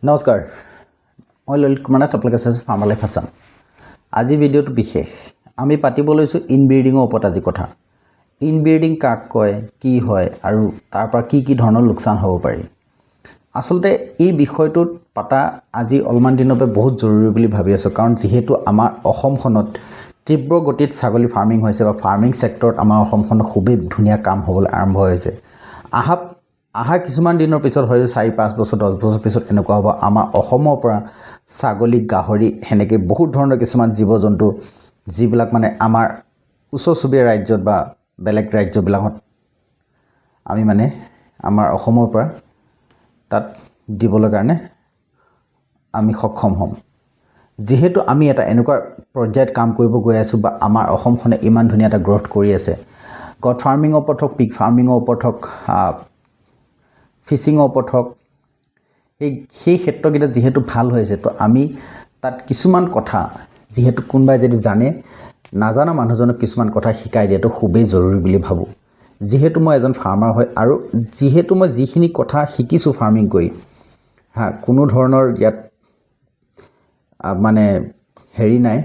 নমস্কাৰ মই ললিত কুমাৰ নাথ আপোনালোকে চাইছে ফাৰ্মাৰ লাইফ আছাম আজি ভিডিঅ'টো বিশেষ আমি পাতিব লৈছোঁ ইনব্ৰিডিঙৰ ওপৰত আজি কথা ইনব্ৰিডিং কাক কয় কি হয় আৰু তাৰ পৰা কি ধৰণৰ লোকচান হ'ব পাৰি আসলতে এই বিষয়টোত পাতা আজি অলমান দিনৰ পৰা বহুত জৰুৰী বুলি ভাবি আছোঁ কাৰণ যেহেতু আমাৰ অসমখনত তীব্ৰ গতিত ছাগলী ফাৰ্মিং হৈছে বা ফাৰ্মিং সেক্টৰত আমাৰ অসমখনত খুবেই ধুনীয়া কাম হ'বলৈ আৰম্ভ হৈছে আহা কিছুমান দিনৰ পিছত হয়তো 4-5 বছৰ 10 বছৰ পিছত এনেকুৱা হ'ব আমাৰ অসমৰ পৰা ছাগলী গাহৰি হেনেকে বহুত ধৰণৰ কিছুমান জীৱ-জন্তু যিবিলাক মানে আমাৰ ওচৰ চুবুৰীয়া ৰাজ্যত বা বেলেগ ৰাজ্যবিলাকত আমি মানে আমাৰ অসমৰ পৰা তাত দিবলৈ কাৰণে আমি সক্ষম হ'ম যেহেতু আমি এটা এনেকুৱা পৰ্যায়ত কাম কৰিব গৈ আছোঁ বা আমাৰ অসমখনে ইমান ধুনীয়া এটা গ্ৰোথ কৰি আছে গড ফাৰ্মিঙৰ ওপৰত হওক পিগ ফাৰ্মিঙৰ ওপৰত হওক ফিচিঙৰ ওপৰত হওক সেই ক্ষেত্ৰকেইটা যেহেতু ভাল হৈছে তো আমি তাত কিছুমান কথা যেহেতু কোনোবাই যদি জানে নাজানা মানুহজনক কিছুমান কথা শিকাই দিয়াটো খুবেই জৰুৰী বুলি ভাবোঁ যেহেতু মই এজন ফাৰ্মাৰ হয় আৰু যেহেতু মই যিখিনি কথা শিকিছোঁ ফাৰ্মিং কৰি কোনো ধৰণৰ ইয়াত মানে হেৰি নাই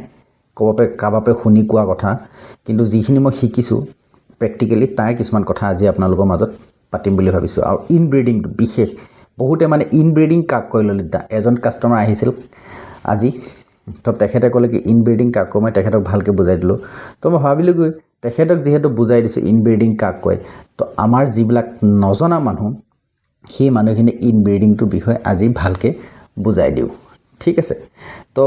কাবাপে শুনি কোৱা কথা কিন্তু যিখিনি মই শিকিছোঁ প্ৰেক্টিকেলি তাৰ কিছুমান কথা আজি আপোনালোকৰ মাজত পাতিম বুলি ভাবিছোঁ আৰু ইনব্ৰিডিংটো বিশেষ বহুতে মানে ইনব্ৰিডিং কাক কয় ললিতা এজন কাস্টমাৰ আহিছিল আজি তো তেখেতে ক'লে কি ইনব্ৰিডিং কাক কয় মই তেখেতক ভালকৈ বুজাই দিলোঁ তো মই ভাবিলোঁ গৈ তেখেতক যেহেতু বুজাই দিছোঁ ইনব্ৰিডিং কাক কয় তো আমাৰ যিবিলাক নজনা মানুহ সেই মানুহখিনি ইনব্ৰিডিংটোৰ বিষয়ে আজি ভালকৈ বুজাই দিওঁ ঠিক আছে তো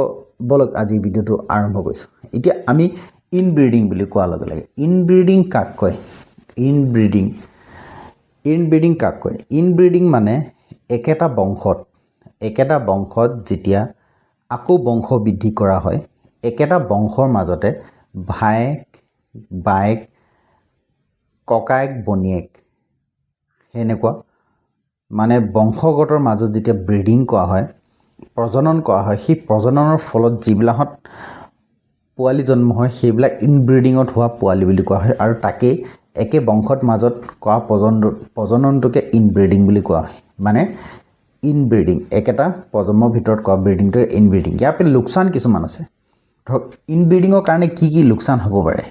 বলক আজি ভিডিঅ'টো আৰম্ভ কৰিছোঁ এতিয়া আমি ইনব্ৰিডিং বুলি কোৱাৰ লগে লগে ইনব্ৰিডিং কাক কয় ইনব্ৰিডিং কাক কয় ইনব্ৰিডিং মানে একেটা বংশত যেতিয়া আকৌ বংশ বৃদ্ধি কৰা হয় একেটা বংশৰ মাজতে ভায়েক বায়েক ককায়েক বনিয়েক হেনেকুৱা মানে বংশগতৰ মাজত যেতিয়া ব্ৰিডিং কৰা হয় প্ৰজনন কৰা হয় সেই প্ৰজননৰ ফলত যিবিলাকত পোৱালি জন্ম হয় সেইবিলাক ইনব্ৰিডিঙত হোৱা পোৱালি বুলি কোৱা হয় আৰু তাকে একে বংশত মাজত কৰা প্ৰজননটোকে ইনব্ৰিডিং বুলি কোৱা হয় মানে ইনব্ৰিডিং একেটা প্ৰজন্মৰ ভিতৰত কৰা ব্ৰিডিংটোৱে ইনব্ৰিডিং ইয়াৰ পৰা লোকচান কিছুমান আছে ধৰক ইনব্ৰিডিঙৰ কাৰণে কি লোকচান হ'ব পাৰে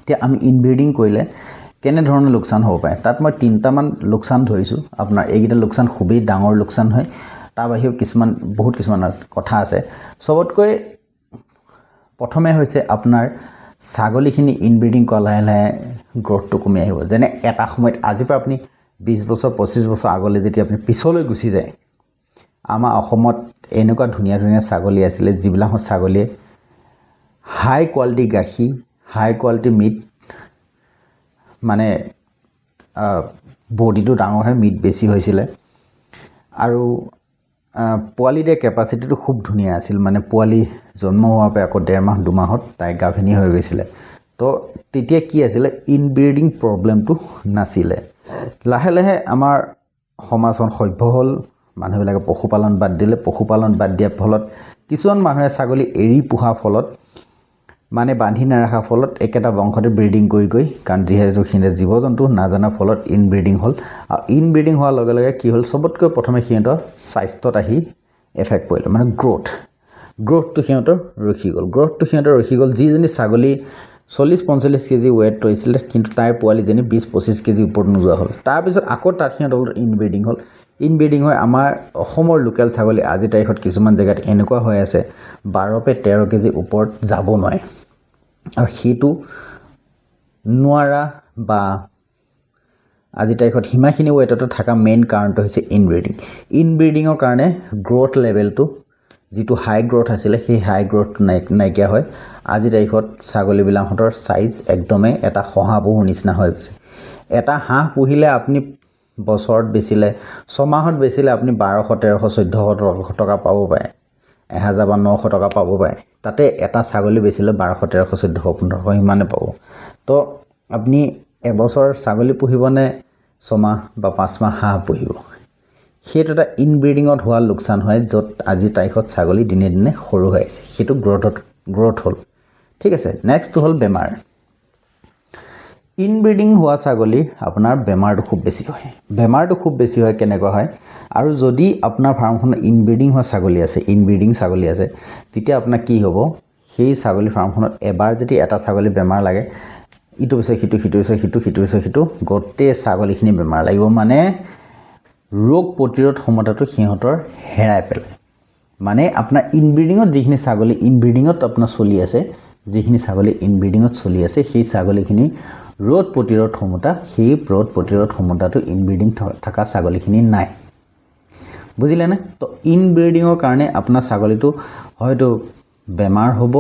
এতিয়া আমি ইনব্ৰিডিং কৰিলে কেনেধৰণৰ লোকচান হ'ব পাৰে তাত মই 3টামান লোকচান ধৰিছোঁ আপোনাৰ এইকেইটা লোকচান খুবেই ডাঙৰ লোকচান হয় তাৰ বাহিৰেও বহুত কিছুমান কথা আছে সবতকৈ প্ৰথমে হৈছে আপোনাৰ ছাগলীখিনি ইনব্ৰিডিং কৰা লাহে লাহে গ্ৰোথটো কমি আহিব যেনে এটা সময়ত আজিৰ পৰা আপুনি 20 বছৰ 25 বছৰ আগলৈ যেতিয়া আপুনি পিছলৈ গুচি যায় আমাৰ অসমত এনেকুৱা ধুনীয়া ছাগলী আছিলে যিবিলাক ছাগলীয়ে হাই কোৱালিটি গাখীৰ হাই কোৱালিটি মিট মানে বডিটো ডাঙৰ হয় মিট বেছি হৈছিলে আৰু পোৱালি দিয়া কেপাচিটিটো খুব ধুনীয়া আছিল মানে পোৱালি জন্ম হোৱাৰ পৰা আকৌ 1.5 মাহ 2 মাহত তাই গাভিনী হৈ গৈছিলে তো তেতিয়া কি আছিলে ইনব্ৰিডিং প্ৰব্লেমটো নাছিলে লাহে লাহে আমাৰ সমাজখন সভ্য হ'ল মানুহবিলাকে পশুপালন বাদ দিয়াৰ ফলত কিছুমান মানুহে ছাগলী এৰি পোহাৰ ফলত মানে বান্ধি নাৰাখাৰ ফলত একেটা বংশতে ব্ৰিডিং কৰি কাৰণ যিহেতু সিহঁতে জীৱ-জন্তু নাজানাৰ ফলত ইনব্ৰিডিং হ'ল আৰু ইনব্ৰিডিং হোৱাৰ লগে লগে কি হ'ল সবতকৈ প্ৰথমে সিহঁতৰ স্বাস্থ্যত আহি এফেক্ট পৰিলে মানে গ্ৰোথটো সিহঁতৰ ৰখি গ'ল যিজনী ছাগলী 40-45 কেজি ৱেট হৈছিলে কিন্তু তাইৰ পোৱালিজনী 20-25 কেজি ওপৰত নোযোৱা হ'ল তাৰপিছত আকৌ তাত সিহঁতৰ ইনব্ৰিডিং হৈ আমাৰ অসমৰ লোকেল ছাগলী আজিৰ তাৰিখত কিছুমান জেগাত এনেকুৱা হৈ আছে 12-13 কেজি ওপৰত যাব নোৱাৰে আৰু সেইটো নোৱাৰা বা আজিৰ তাৰিখত হিমাখিনি ৱেটতে থকা মেইন কাৰণটো হৈছে ইনব্ৰিডিঙৰ কাৰণে গ্ৰোথ লেভেলটো যিটো হাই গ্ৰোথ আছিলে সেই হাই গ্ৰোথটো নাইকিয়া হয় আজিৰ তাৰিখত ছাগলীবিলাকৰ সাইজ একদমেই এটা শহাপহুৰ নিচিনা হৈ গৈছে এটা হাঁহ পুহিলে আপুনি বছৰত বেচিলে 6 মাহত বেচিলে আপুনি 1200-1300-1400 টকা পাব পাৰে 1000 বা 900 টকা পাব পাৰে তাতে এটা ছাগলী বেচিলে 1200-1300-1400-1500 ইমানে পাব তো আপুনি এবছৰ ছাগলী পুহিবনে 6 মাহ বা 5 মাহ হাঁহ পুহিব সেইটো এটা ইনব্ৰিডিঙত হোৱা লোকচান হয় য'ত আজিৰ তাৰিখত ছাগলী দিনে দিনে সৰু হৈ আছে সেইটো গ্ৰোথ হ'ল ঠিক আছে নেক্সটটো হ'ল বেমাৰ ইনব্ৰিডিং হোৱা ছাগলীৰ আপোনাৰ বেমাৰটো খুব বেছি হয়। বেমাৰটো খুব বেছি হয় কেনেকুৱা হয়, আৰু যদি আপোনাৰ ফাৰ্মখনত ইনব্ৰিডিং হোৱা ছাগলী আছে, ইনব্ৰিডিং ছাগলী আছে, তেতিয়া আপোনাৰ কি হ'ব, সেই ছাগলী ফাৰ্মখনত এবাৰ যদি এটা ছাগলী বেমাৰ লাগে, ইটো পিছত সিটো, সিটো পিছত সিটো, সিটো পিছত সিটো, গোটেই ছাগলীখিনি বেমাৰ লাগিব, মানে ৰোগ প্ৰতিৰোধ ক্ষমতাটো সিহঁতৰ হেৰাই পেলায়। মানে আপোনাৰ ইনব্ৰিডিঙত যিখিনি ছাগলী ইনব্ৰিডিঙত আপোনাৰ চলি আছে, যিখিনি ছাগলী ইনব্ৰিডিঙত চলি আছে, সেই ছাগলীখিনি ৰোগ প্ৰতিৰোধ ক্ষমতা, সেই ৰোগ প্ৰতিৰোধ ক্ষমতাটো ইনব্ৰিডিং থকা ছাগলীখিনি নাই। বুজিলেনে? তো ইনব্ৰিডিঙৰ কাৰণে আপোনাৰ ছাগলীটো হয়তো বেমাৰ হ'ব,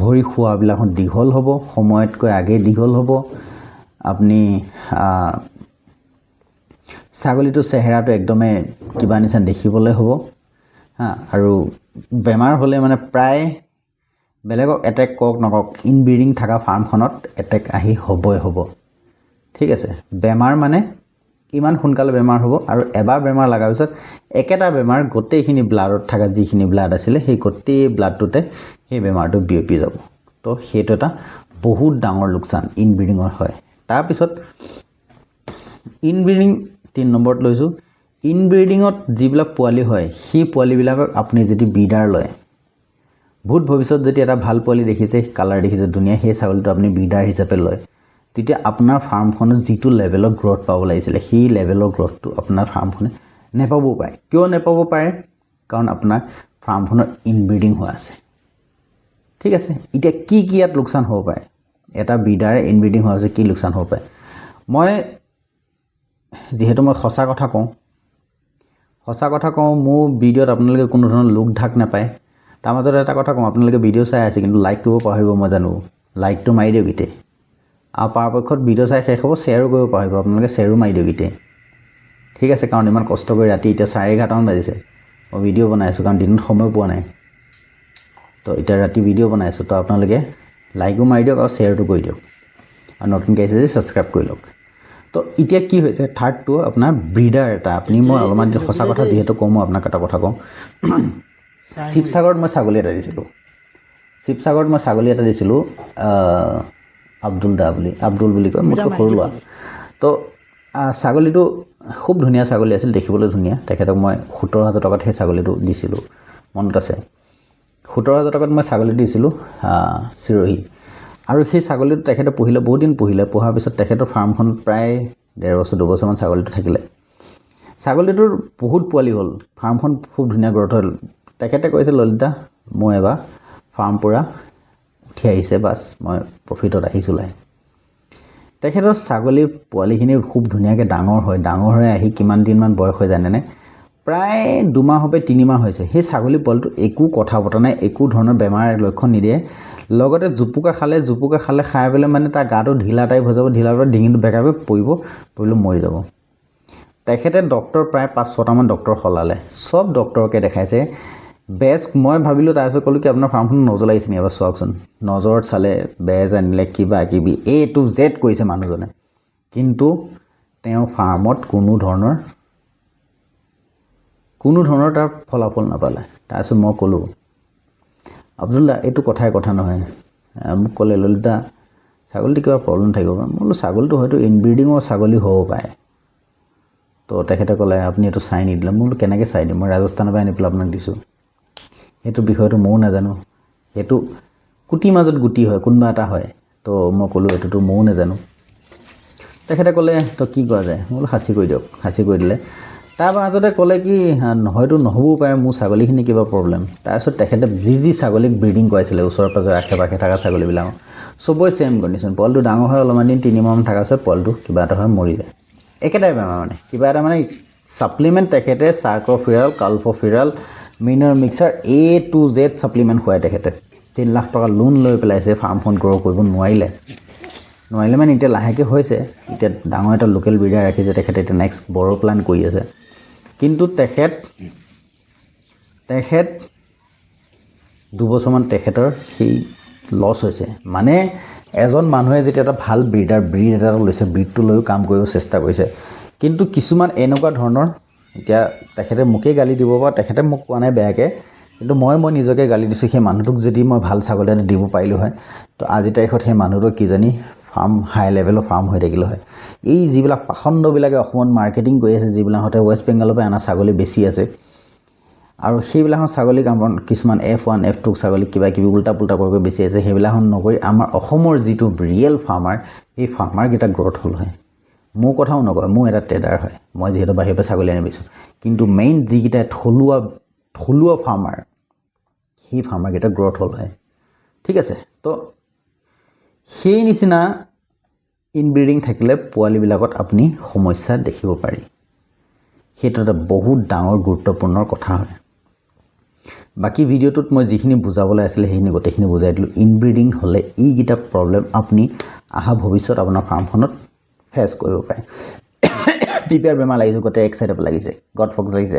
ভৰি খোৱাবিলাক দীঘল হ'ব, সময়তকৈ আগেই দীঘল হ'ব, আপুনি ছাগলীটোৰ চেহেৰাটো একদমেই কিবা নিচিনা দেখিবলৈ হ'ব আৰু বেমাৰ হ'লে মানে প্ৰায় বেলেগক এটেক কৰক নকৰক, ইনব্ৰিডিং থকা ফাৰ্মখনত এটেক আহি হ'বই হ'ব। ঠিক আছে, বেমাৰ মানে ইমান সোনকালে বেমাৰ হ'ব, আৰু এবাৰ বেমাৰ লগাৰ পিছত একেটা বেমাৰ গোটেইখিনি ব্লাডত থকা যিখিনি ব্লাড আছিলে, সেই গোটেই ব্লাডটোতে সেই বেমাৰটো বিয়পি যাব। তো সেইটো এটা বহুত ডাঙৰ লোকচান ইনব্ৰিডিঙৰ হয়। তাৰপিছত ইনব্ৰিডিং 3 নম্বৰত লৈছোঁ, ইনব্ৰিডিঙত যিবিলাক পোৱালি হয়, সেই পোৱালিবিলাকক আপুনি যদি ব্ৰিডাৰ লয়, ভূত ভৱিষ্যত যদি এটা ভাল পোৱালি দেখিছে, কালাৰ দেখিছে ধুনীয়া, সেই ছাগলীটো আপুনি ব্ৰিডাৰ হিচাপে লয়, তেতিয়া আপোনাৰ ফাৰ্মখনত যিটো লেভেলৰ গ্ৰ'থ পাব লাগিছিলে, সেই লেভেলৰ গ্ৰ'থটো আপোনাৰ ফাৰ্মখনে নেপাবও পাৰে। কিয় নেপাব পাৰে? কাৰণ আপোনাৰ ফাৰ্মখনত ইনব্ৰিডিং হোৱা আছে। ঠিক আছে, এতিয়া কি ইয়াত লোকচান হ'ব পাৰে? এটা ব্ৰিডাৰে ইনব্ৰিডিং হোৱাৰ পিছত কি লোকচান হ'ব পাৰে? যিহেতু মই সঁচা কথা কওঁ, মোৰ ভিডিঅ'ত আপোনালোকে কোনো ধৰণৰ লোক ঢাক নাপায়। তাৰ মাজত এটা কথা কওঁ, আপোনালোকে ভিডিঅ' চাই আছে কিন্তু লাইক কৰিব পাহৰিব, মই জানো। লাইকটো মাৰি দিয়ক গীতে, আৰু পৰাপক্ষত ভিডিঅ' চাই শেষ হ'ব শ্বেয়াৰো কৰিব পাহৰিব, আপোনালোকে শ্বেয়াৰো মাৰি দিয়ক গীতে। ঠিক আছে, কাৰণ ইমান কষ্ট কৰি ৰাতি এতিয়া 11:30মান বাজিছে, মই ভিডিঅ' বনাই আছোঁ, কাৰণ দিনত সময় পোৱা নাই। তো এতিয়া ৰাতি ভিডিঅ' বনাই আছোঁ, তো আপোনালোকে লাইকো মাৰি দিয়ক আৰু শ্বেয়াৰটো কৰি দিয়ক, আৰু নতুনকৈ আহিছে যদি ছাবস্ক্ৰাইব কৰি লওক। তো এতিয়া কি হৈছে, থাৰ্ডটো আপোনাৰ ব্ৰিডাৰ এটা, মই অলপমান সঁচা কথা যিহেতু কওঁ, মই আপোনাক এটা কথা কওঁ। শিৱসাগৰত মই ছাগলী এটা দিছিলোঁ, আব্দুল বুলি কয়, মোতকৈ সৰু ল'ৰা। তো ছাগলীটো খুব ধুনীয়া ছাগলী আছিল, দেখিবলৈ ধুনীয়া। তেখেতক মই 17,000 টকাত সেই ছাগলীটো দিছিলোঁ, মনত আছে। 17,000 টকাত মই ছাগলী দিছিলোঁ চিৰহি, আৰু সেই ছাগলীটো তেখেতে পুহিলে, বহুত দিন পুহিলে। পোহাৰ পিছত তেখেতৰ ফাৰ্মখনত প্ৰায় 1.5 বছৰ 2 বছৰমান ছাগলীটো থাকিলে। ছাগলীটোৰ বহুত পোৱালি হ'ল, ফাৰ্মখন খুব ধুনীয়া গ্ৰ'থ হ'ল। তেখেতে কৈছে, ললিতা মোৰ এবাৰ ফাৰ্ম পূৰা উঠি আহিছে, বাছ মই প্ৰফিটত আহিছোঁ লাহে। তেখেতৰ ছাগলীৰ পোৱালিখিনি খুব ধুনীয়াকৈ ডাঙৰ হৈ আহি কিমান দিনমান বয়স হৈ জানেনে? প্ৰায় 2 মাহৰ পৰা 3 মাহ হৈছে। সেই ছাগলী পোৱালিটো একো কথা বতৰা নাই, একো ধৰণৰ বেমাৰ লক্ষণ নিদিয়ে। লগতে জোপোকা খালে খাই পেলাই মানে তাৰ গাটো ঢিলা টাইপ হৈ যাব, ঢিলা হৈ ডিঙিটো বেকা হৈ পৰিলে মৰি যাব। তেখেতে ডক্তৰ প্ৰায় 5-6টামান ডক্তৰ সলালে, চব ডক্তৰকে দেখাইছে। বেজ মই ভাবিলোঁ, তাৰপিছত ক'লোঁ কি আপোনাৰ ফাৰ্মখন নজৰ লাগিছে নি, এবাৰ চাওকচোন। নজৰত চালে, বেজ আনিলে, কিবা কিবি A to Z কৰিছে মানুহজনে, কিন্তু তেওঁ ফাৰ্মত কোনো ধৰণৰ তাৰ ফলাফল নাপালে। তাৰপিছত মই ক'লোঁ, আব্দুল্লা এইটো কথা নহয়। মোক ক'লে, ললিতা ছাগলীটো কিবা প্ৰব্লেম থাকিব পাৰে। মই বোলো ছাগলীটো হয়তো ইনব্ৰিডিঙৰ ছাগলী হ'ব পাৰে। তো তেখেতে ক'লে, আপুনি এইটো চাই নিদিলে। মই বোলো কেনেকৈ চাই দিম, মই ৰাজস্থানৰ পৰা আনি পেলাই আপোনাক দিছোঁ। সেইটো বিষয়টো ময়ো নাজানো, সেইটো কুটিৰ মাজত গুটি হয়, কোনোবা এটা হয়। তো মই ক'লোঁ এইটোতো ময়ো নাজানো। তেখেতে ক'লে, তো কি কৰা যায়? মই বোলো খাচী কৰি দিয়ক। খাচী কৰি দিলে। তাৰ মাজতে ক'লে কি হয়তো নহ'বও পাৰে, মোৰ ছাগলীখিনি কিবা প্ৰব্লেম। তাৰপিছত তেখেতে যি ছাগলীক ব্ৰিডিং কৰাইছিলে, ওচৰে পাঁজৰে আশে পাশে থকা ছাগলীবিলাকক, চবৰে ছেইম কণ্ডিশ্যন। পোৱালিটো ডাঙৰ হয়, অলপমান দিন 3 মাহমান থকাৰ পিছত পোৱালিটো কিবা এটা হয় মৰি যায়। একেটাই বেমাৰ মানে, কিবা এটা মানে ছাপ্লিমেণ্ট তেখেতে চাৰ্কোফিৰাল, কালফ'ফিৰাল, mineral mixture A to Z supplement খুৱাই তেখেতে। 3 লাখ টকা লোন লৈ পেলাইছে, ফাৰ্মখন গ্ৰ' কৰিব নোৱাৰিলে মানে এতিয়া লাহেকৈ হৈছে। এতিয়া ডাঙৰ এটা লোকেল ব্ৰিডাৰ ৰাখিছে তেখেতে, এতিয়া নেক্সট বড়ো প্লান কৰি আছে। কিন্তু তেখেত 2 বছৰমান তেখেতৰ সেই লছ হৈছে। মানে এজন মানুহে যেতিয়া এটা ভাল ব্ৰিড এটা লৈছে, ব্ৰিডটো লৈও কাম কৰিব চেষ্টা কৰিছে, কিন্তু কিছুমান এনেকুৱা ধৰণৰ, এতিয়া তেখেতে মোকেই গালি দিব বা তেখেতে মোক কোৱা নাই বেয়াকৈ, কিন্তু মই নিজকে গালি দিছোঁ। সেই মানুহটোক যদি মই ভাল ছাগলী এটা দিব পাৰিলোঁ হয়, তো আজিৰ তাৰিখত সেই মানুহটোক কিজানি ফাৰ্ম হাই লেভেলৰ ফাৰ্ম হৈ থাকিলে হয় এই যিবিলাক পাখণ্ডবিলাকে অসমত মাৰ্কেটিং কৰি আছে যিবিলাকতে ৱেষ্ট বেংগলৰ পৰা অনা ছাগলী বেছি আছে আৰু সেইবিলাকৰ ছাগলীক আমাৰ কিছুমান F1 F2 ছাগলী কিবা কিবি উল্টা পুল্টা কৰি বেছি আছে সেইবিলাকখন নকৰি আমাৰ অসমৰ যিটো ৰিয়েল ফাৰ্মাৰ এই ফাৰ্মাৰকেইটা গ্ৰথ হ'ল হয় মোৰ কথাও নকয় মোৰ এটা ট্ৰেডাৰ হয় মই যিহেতু বাহিৰৰ পৰা ছাগলী আনি বেচোঁ কিন্তু মেইন যিকেইটা থলুৱা ফাৰ্মাৰ সেই ফাৰ্মাৰকেইটা গ্ৰথ হ'ল হয় ঠিক আছে তো সেই নিচিনা ইনব্ৰিডিং থাকিলে পোৱালিবিলাকত আপুনি সমস্যা দেখিব পাৰি সেইটো এটা বহুত ডাঙৰ গুৰুত্বপূৰ্ণ কথা হয় বাকি ভিডিঅ'টোত মই যিখিনি বুজাবলৈ আছিল সেইখিনি গোটেইখিনি বুজাই দিলোঁ ইনব্ৰিডিং হ'লে এইকেইটা প্ৰব্লেম আপুনি আহা ভৱিষ্যত আপোনাৰ ফাৰ্মখনত ফেচ কৰিব পাৰে পিপিআৰ বেমাৰ লাগিছে গোটেই এক সাইডৰ পৰা লাগিছে গড ফক্স লাগিছে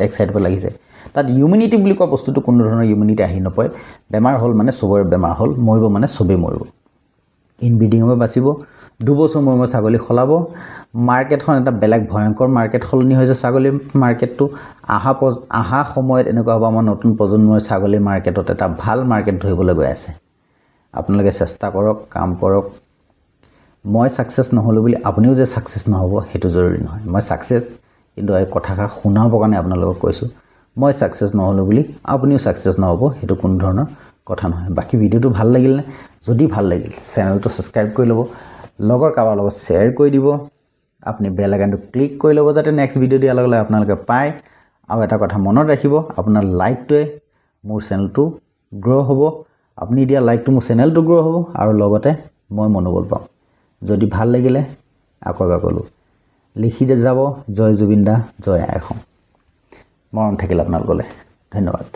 এক সাইডৰ পৰা লাগিছে তাত ইমিউনিটি বুলি কোৱা বস্তুটো কোনো ধৰণৰ ইমিউনিটি আহি নপৰে বেমাৰ হ'ল মানে চবৰে বেমাৰ হ'ল মৰিব মানে চবেই মৰিব ইনব্ৰিডিঙৰ পৰা বাচিব 2 বছৰ মই ছাগলী খলাব মাৰ্কেটখন এটা বেলেগ ভয়ংকৰ মাৰ্কেট সলনি হৈছে ছাগলী মাৰ্কেটটো আহা সময়ত এনেকুৱা হ'ব আমাৰ নতুন প্ৰজন্মৰ ছাগলী মাৰ্কেটত এটা ভাল মাৰ্কেট ধৰিবলৈ গৈ আছে আপোনালোকে চেষ্টা কৰক কাম কৰক মই সাকসেস নহ'লো বুলি আপুনিও যে সাকসেস নহ'ব হেতু জৰুৰী নহয় মই সাকসেস কিন্তু এই কথাষাৰ শুনাবৰ কাৰণে আপোনালোকক কৈছোঁ মই সাকসেস নহ'লো বুলি আপুনিও সাকসেস নহ'ব হেতু কোনো ধৰণৰ কথা নহয় বাকি ভিডিঅ'টো ভাল লাগিল নে যদি ভাল লাগিল চেনেলটো সাবস্ক্ৰাইব কৰি ল'ব লগৰ কাৰোবাৰ লগত শ্বেয়াৰ কৰি দিব আপুনি বেল আইকনটো ক্লিক কৰি ল'ব যাতে নেক্সট ভিডিঅ' দিয়াৰ লগে লগে আপোনালোকে পায় আৰু এটা কথা মনত ৰাখিব আপোনাৰ লাইকটোৱে মোৰ চেনেলটো গ্ৰ' হ'ব আপুনি দিয়া লাইকটো মোৰ চেনেলটো গ্ৰ' হ'ব আৰু লগতে মই মনোবল পাম যদি ভাল লাগিলে আকৌ এবাৰ ক'লোঁ লিখি যাব জয় জুবিন দা জয় আই অসম মৰম থাকিল আপোনালোকলৈ ধন্যবাদ